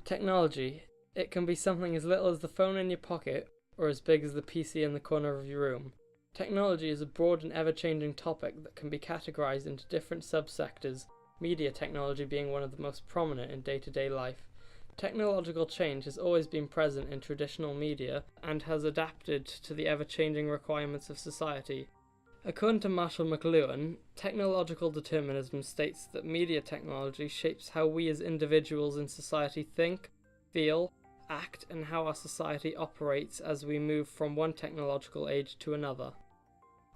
Technology. It can be something as little as the phone in your pocket or as big as the PC in the corner of your room. Technology is a broad and ever-changing topic that can be categorized into different subsectors, media technology being one of the most prominent in day-to-day life. Technological change has always been present in traditional media and has adapted to the ever-changing requirements of society. According to Marshall McLuhan, technological determinism states that media technology shapes how we as individuals in society think, feel, act, and how our society operates as we move from one technological age to another.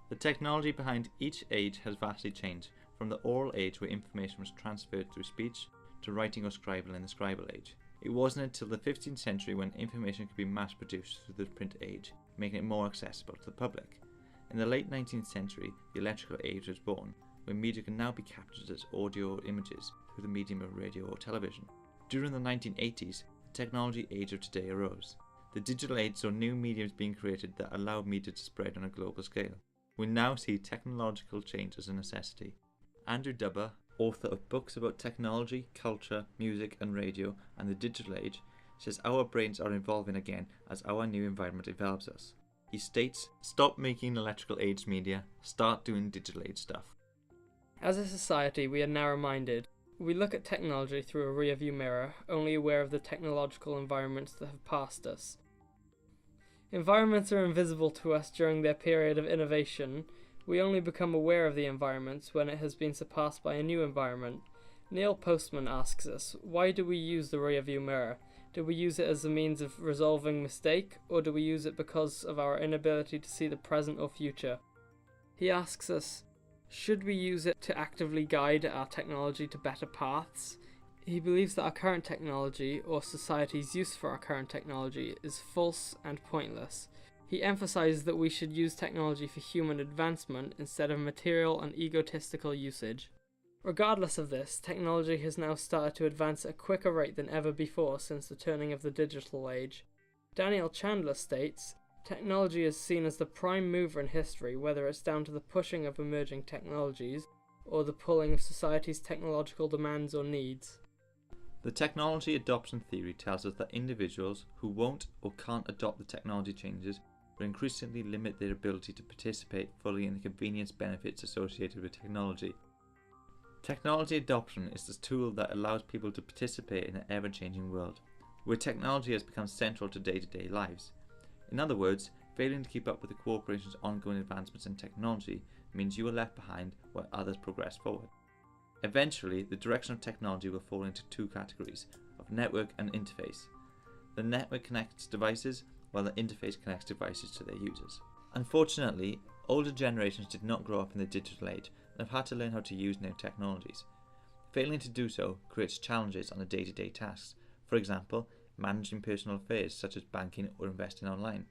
The technology behind each age has vastly changed, from the oral age where information was transferred through speech to writing or scribble in the scribal age. It wasn't until the 15th century when information could be mass-produced through the print age, making it more accessible to the public. In the late 19th century, the electrical age was born, where media can now be captured as audio or images through the medium of radio or television. During the 1980s, the technology age of today arose. The digital age saw new mediums being created that allowed media to spread on a global scale. We now see technological change as a necessity. Andrew Dubber, author of books about technology, culture, music and radio and the digital age, says our brains are evolving again as our new environment develops us. He states, stop making electrical age media, start doing digital age stuff. As a society, we are now reminded. We look at technology through a rearview mirror, only aware of the technological environments that have passed us. Environments are invisible to us during their period of innovation. We only become aware of the environments when it has been surpassed by a new environment. Neil Postman asks us, why do we use the rearview mirror? Do we use it as a means of resolving mistake, or do we use it because of our inability to see the present or future? He asks us, should we use it to actively guide our technology to better paths? He believes that our current technology, or society's use for our current technology, is false and pointless. He emphasizes that we should use technology for human advancement instead of material and egotistical usage. Regardless of this, technology has now started to advance at a quicker rate than ever before since the turning of the digital age. Daniel Chandler states, technology is seen as the prime mover in history, whether it's down to the pushing of emerging technologies or the pulling of society's technological demands or needs. The technology adoption theory tells us that individuals who won't or can't adopt the technology changes will increasingly limit their ability to participate fully in the convenience benefits associated with technology. Technology adoption is the tool that allows people to participate in an ever-changing world, where technology has become central to day-to-day lives. In other words, failing to keep up with the corporation's ongoing advancements in technology means you are left behind while others progress forward. Eventually, the direction of technology will fall into two categories, of network and interface. The network connects devices, while the interface connects devices to their users. Unfortunately, older generations did not grow up in the digital age and have had to learn how to use new technologies. Failing to do so creates challenges on the day-to-day tasks, for example, managing personal affairs such as banking or investing online,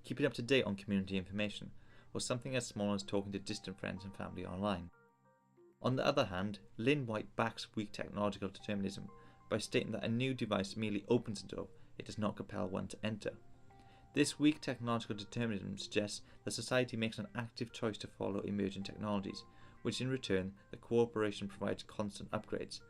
keeping up to date on community information, or something as small as talking to distant friends and family online. On the other hand, Lynn White backs weak technological determinism by stating that a new device merely opens a door, it does not compel one to enter. This weak technological determinism suggests that society makes an active choice to follow emerging technologies, which in return the corporation provides constant upgrades.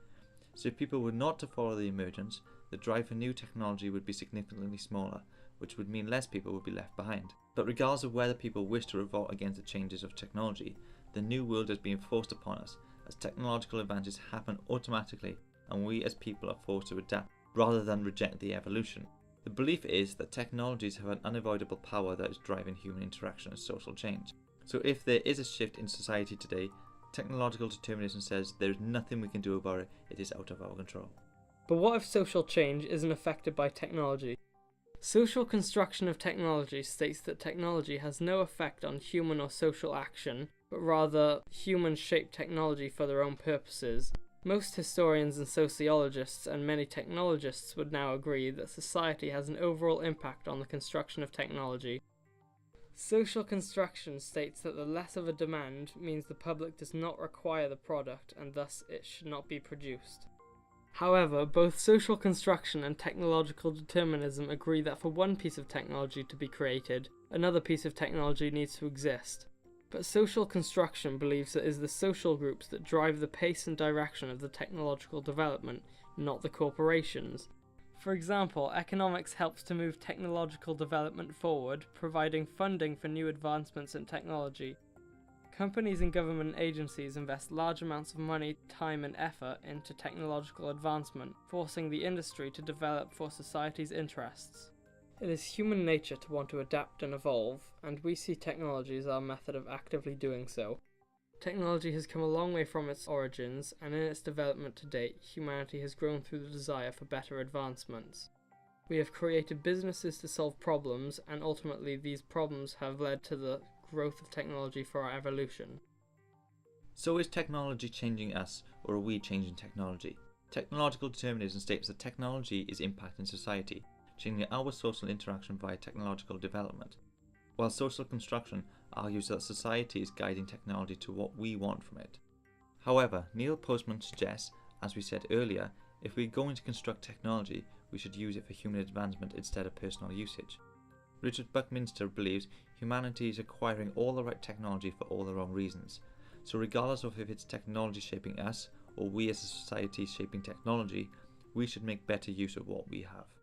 So if people were not to follow the emergence, the drive for new technology would be significantly smaller, which would mean less people would be left behind. But regardless of whether people wish to revolt against the changes of technology, the new world is being forced upon us, as technological advances happen automatically and we as people are forced to adapt rather than reject the evolution. The belief is that technologies have an unavoidable power that is driving human interaction and social change. So if there is a shift in society today, technological determinism says there is nothing we can do about it, it is out of our control. But what if social change isn't affected by technology? Social construction of technology states that technology has no effect on human or social action, but rather humans shape technology for their own purposes. Most historians and sociologists and many technologists would now agree that society has an overall impact on the construction of technology. Social construction states that the less of a demand means the public does not require the product and thus it should not be produced. However, both social construction and technological determinism agree that for one piece of technology to be created, another piece of technology needs to exist. But social construction believes that it is the social groups that drive the pace and direction of the technological development, not the corporations. For example, economics helps to move technological development forward, providing funding for new advancements in technology. Companies and government agencies invest large amounts of money, time, and effort into technological advancement, forcing the industry to develop for society's interests. It is human nature to want to adapt and evolve, and we see technology as our method of actively doing so. Technology has come a long way from its origins, and in its development to date, humanity has grown through the desire for better advancements. We have created businesses to solve problems, and ultimately these problems have led to the growth of technology for our evolution. So is technology changing us, or are we changing technology? Technological determinism states that technology is impacting society, changing our social interaction via technological development, while social construction argues that society is guiding technology to what we want from it. However, Neil Postman suggests, as we said earlier, if we're going to construct technology, we should use it for human advancement instead of personal usage. Richard Buckminster believes humanity is acquiring all the right technology for all the wrong reasons. So regardless of if it's technology shaping us or we as a society shaping technology, we should make better use of what we have.